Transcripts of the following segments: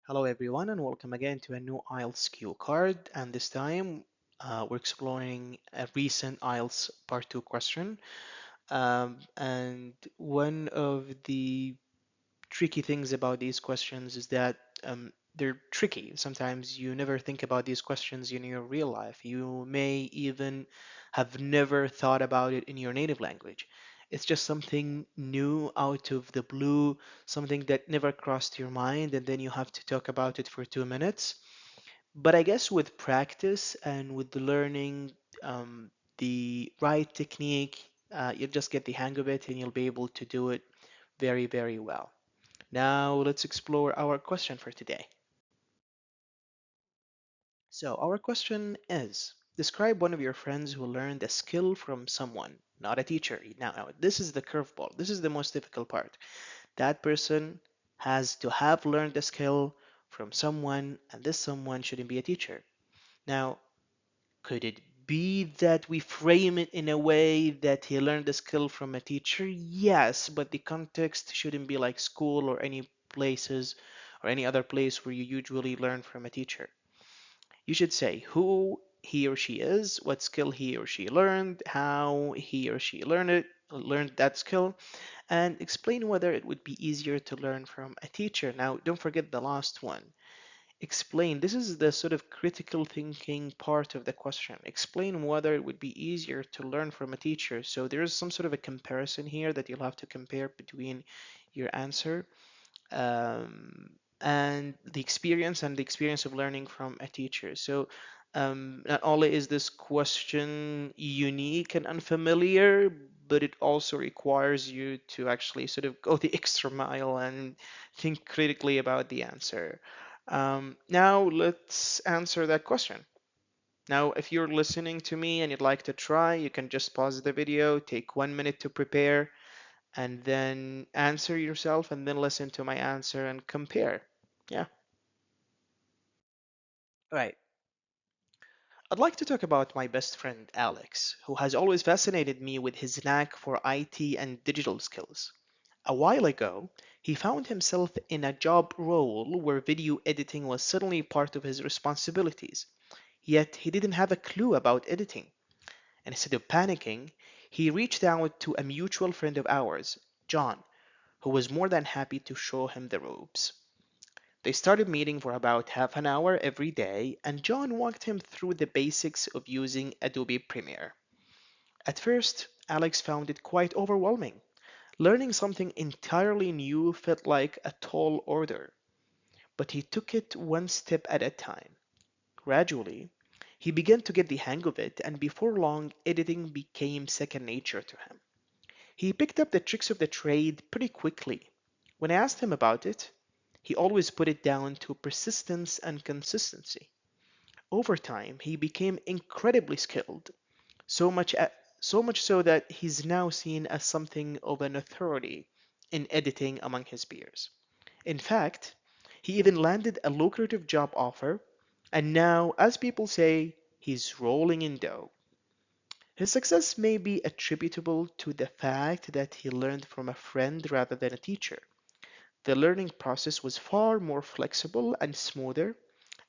Hello, everyone, and welcome again to a new IELTS Cue Card. And this time, we're exploring a recent IELTS Part 2 question. And one of the tricky things about these questions is that they're tricky. Sometimes you never think about these questions in your real life. You may even have never thought about it in your native language. It's just something new out of the blue, something that never crossed your mind, and then you have to talk about it for 2 minutes. But I guess with practice and with the learning the right technique, you'll just get the hang of it and you'll be able to do it very, very well. Now let's explore our question for today. So our question is, describe one of your friends who learned a skill from someone, not a teacher. Now, this is the curveball. This is the most difficult part. That person has to have learned a skill from someone, and this someone shouldn't be a teacher. Now, could it be that we frame it in a way that he learned the skill from a teacher? Yes, but the context shouldn't be like school or any places or any other place where you usually learn from a teacher. You should say who he or she is, what skill he or she learned, how he or she learned that skill, and explain whether it would be easier to learn from a teacher. Now, don't forget the last one. Explain. This is the sort of critical thinking part of the question. Explain whether it would be easier to learn from a teacher. So there is some sort of a comparison here that you'll have to compare between your answer and the experience of learning from a teacher. So not only is this question unique and unfamiliar, but it also requires you to actually sort of go the extra mile and think critically about the answer. Now let's answer that question. Now, if you're listening to me and you'd like to try, you can just pause the video, take 1 minute to prepare, and then answer yourself and then listen to my answer and compare. Yeah. Right. I'd like to talk about my best friend Alex, who has always fascinated me with his knack for IT and digital skills. A while ago, he found himself in a job role where video editing was suddenly part of his responsibilities. Yet he didn't have a clue about editing. And instead of panicking, he reached out to a mutual friend of ours, John, who was more than happy to show him the ropes. They started meeting for about half an hour every day, and John walked him through the basics of using Adobe Premiere. At first, Alex found it quite overwhelming. Learning something entirely new felt like a tall order, but he took it one step at a time. Gradually, he began to get the hang of it, and before long, editing became second nature to him. He picked up the tricks of the trade pretty quickly. When I asked him about it, he always put it down to persistence and consistency. Over time, he became incredibly skilled, so much so that he's now seen as something of an authority in editing among his peers. In fact, he even landed a lucrative job offer, and now, as people say, he's rolling in dough. His success may be attributable to the fact that he learned from a friend rather than a teacher. The learning process was far more flexible and smoother.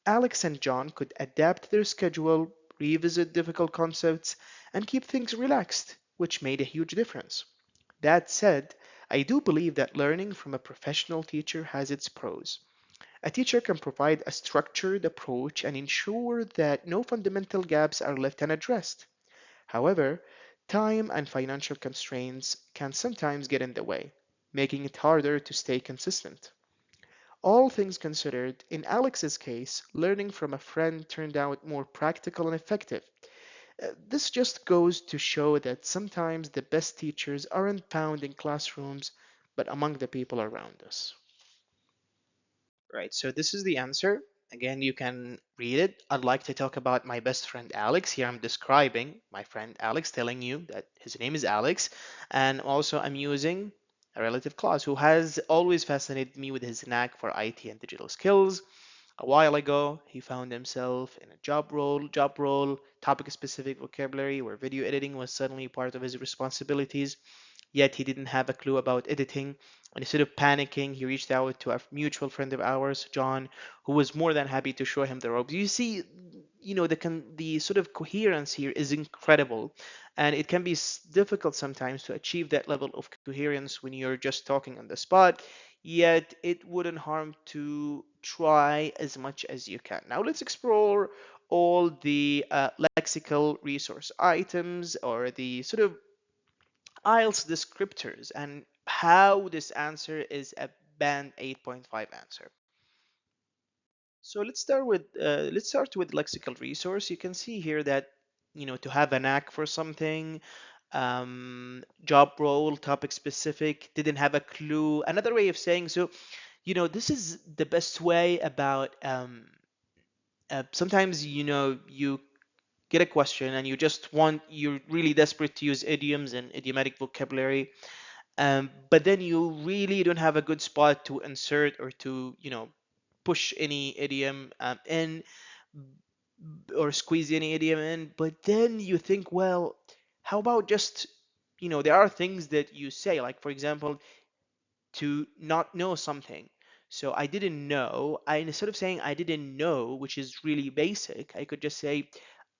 Alex and John could adapt their schedule, revisit difficult concepts, and keep things relaxed, which made a huge difference. That said, I do believe that learning from a professional teacher has its pros. A teacher can provide a structured approach and ensure that no fundamental gaps are left unaddressed. However, time and financial constraints can sometimes get in the way, making it harder to stay consistent. All things considered, in Alex's case, learning from a friend turned out more practical and effective. This just goes to show that sometimes the best teachers aren't found in classrooms, but among the people around us. Right, so this is the answer. Again, you can read it. I'd like to talk about my best friend Alex. Here I'm describing my friend Alex, telling you that his name is Alex. And also, I'm using a relative clause who has always fascinated me with his knack for IT and digital skills. A while ago, he found himself in a job role, topic specific vocabulary where video editing was suddenly part of his responsibilities. yet he didn't have a clue about editing. And instead of panicking, he reached out to a mutual friend of ours, John, who was more than happy to show him the ropes. You see, the sort of coherence here is incredible, and it can be difficult sometimes to achieve that level of coherence when you're just talking on the spot. Yet it wouldn't harm to try as much as you can. Now let's explore all the lexical resource items or the sort of IELTS descriptors and how this answer is a band 8.5 answer. So let's start with lexical resource. You can see here that to have a knack for something, job role, topic specific, didn't have a clue. Another way of saying so, this is the best way about sometimes you get a question and you're really desperate to use idioms and idiomatic vocabulary, but then you really don't have a good spot to insert or to push any idiom in or squeeze any idiom in. But then you think, well, how about just there are things that you say, like for example, to not know something. So I didn't know. Instead of saying I didn't know, which is really basic, I could just say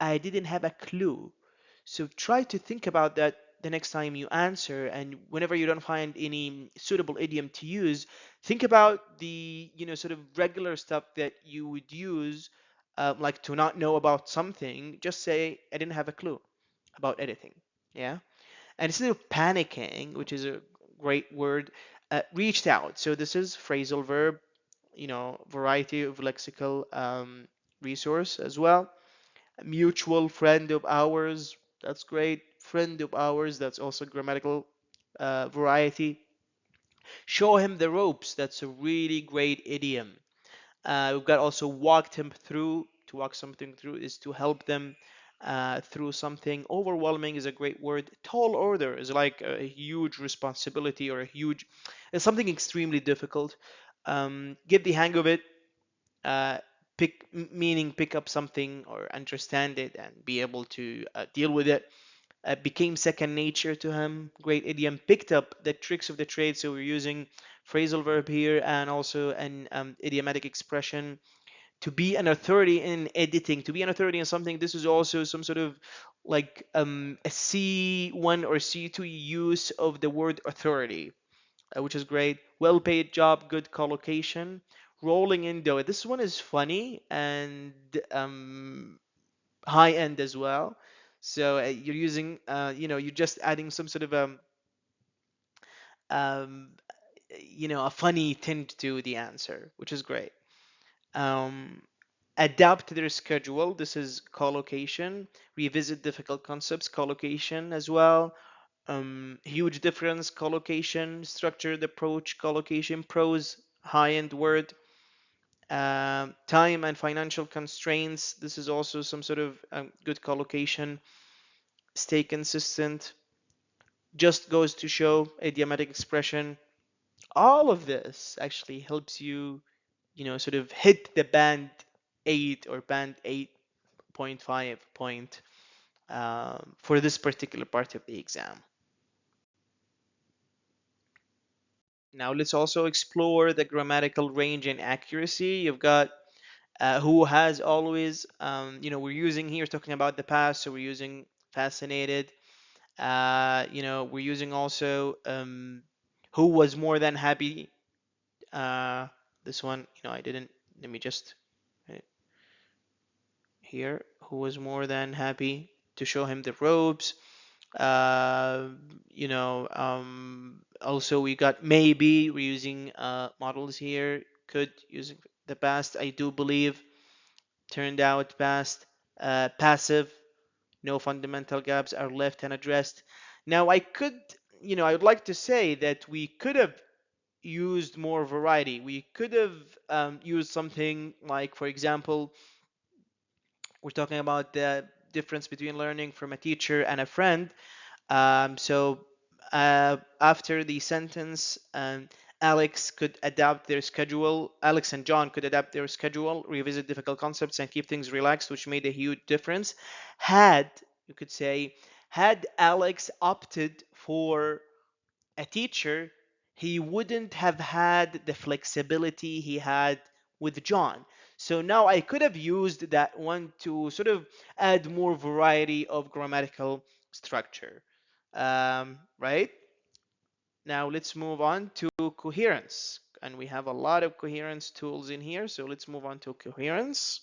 I didn't have a clue. So try to think about that the next time you answer, and whenever you don't find any suitable idiom to use, think about the sort of regular stuff that you would use, like to not know about something. Just say I didn't have a clue about anything. Yeah. And instead of panicking, which is a great word, reached out. So this is phrasal verb, variety of lexical resource as well. A mutual friend of ours, that's great. Friend of ours, that's also grammatical variety. Show him the ropes, that's a really great idiom. We've got also walked him through. To walk something through is to help them through something. Overwhelming is a great word. Tall order is like a huge responsibility or it's something extremely difficult. Get the hang of it. Uh, meaning pick up something or understand it and be able to deal with it. Became second nature to him. Great idiom. Picked up the tricks of the trade. So we're using phrasal verb here and also an idiomatic expression. To be an authority in editing, to be an authority in something, this is also some sort of like a C1 or C2 use of the word authority, which is great. Well paid job, good collocation. Rolling in dough. This one is funny and high end as well. So you're using, you're just adding some sort of um, a funny tint to the answer, which is great. Um, Adapt to their schedule. This is collocation. Revisit difficult concepts. Collocation as well. Huge difference. Collocation. Structured approach. Collocation. Prose. High-end word. Time and financial constraints. This is also some sort of good collocation. Stay consistent. Just goes to show. Idiomatic expression. All of this actually helps you, sort of hit the band 8 or band 8.5 point for this particular part of the exam. Now let's also explore the grammatical range and accuracy. You've got who has always, we're using here talking about the past, so we're using fascinated. We're using also who was more than happy. Uh, this one, I didn't. Let me just here. Who was more than happy to show him the robes. Uh, also we got maybe. We're using models here. Could using the past. I do believe turned out past. Passive. No fundamental gaps are left unaddressed. Now I would like to say that we could have used more variety. We could have used something like, for example, we're talking about the difference between learning from a teacher and a friend. So after the sentence, Alex and John could adapt their schedule, revisit difficult concepts, and keep things relaxed, which made a huge difference. You could say, had Alex opted for a teacher, he wouldn't have had the flexibility he had with John. So now I could have used that one to sort of add more variety of grammatical structure. Right? Now let's move on to coherence. And we have a lot of coherence tools in here. So let's move on to coherence.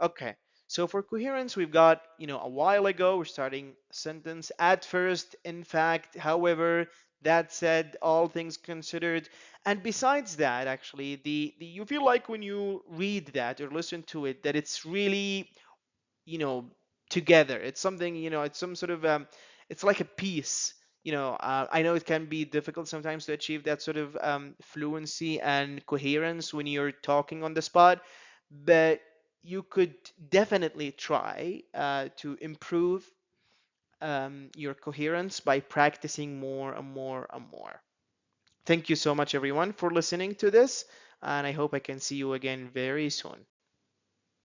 Okay. So for coherence, we've got, a while ago, we're starting sentence at first, in fact, however, that said, all things considered. And besides that, actually, the you feel like when you read that or listen to it, that it's really you know together. It's something, it's some sort of it's like a piece. I know it can be difficult sometimes to achieve that sort of fluency and coherence when you're talking on the spot, but you could definitely try to improve your coherence by practicing more and more and more. Thank you so much, everyone, for listening to this, and I hope I can see you again very soon.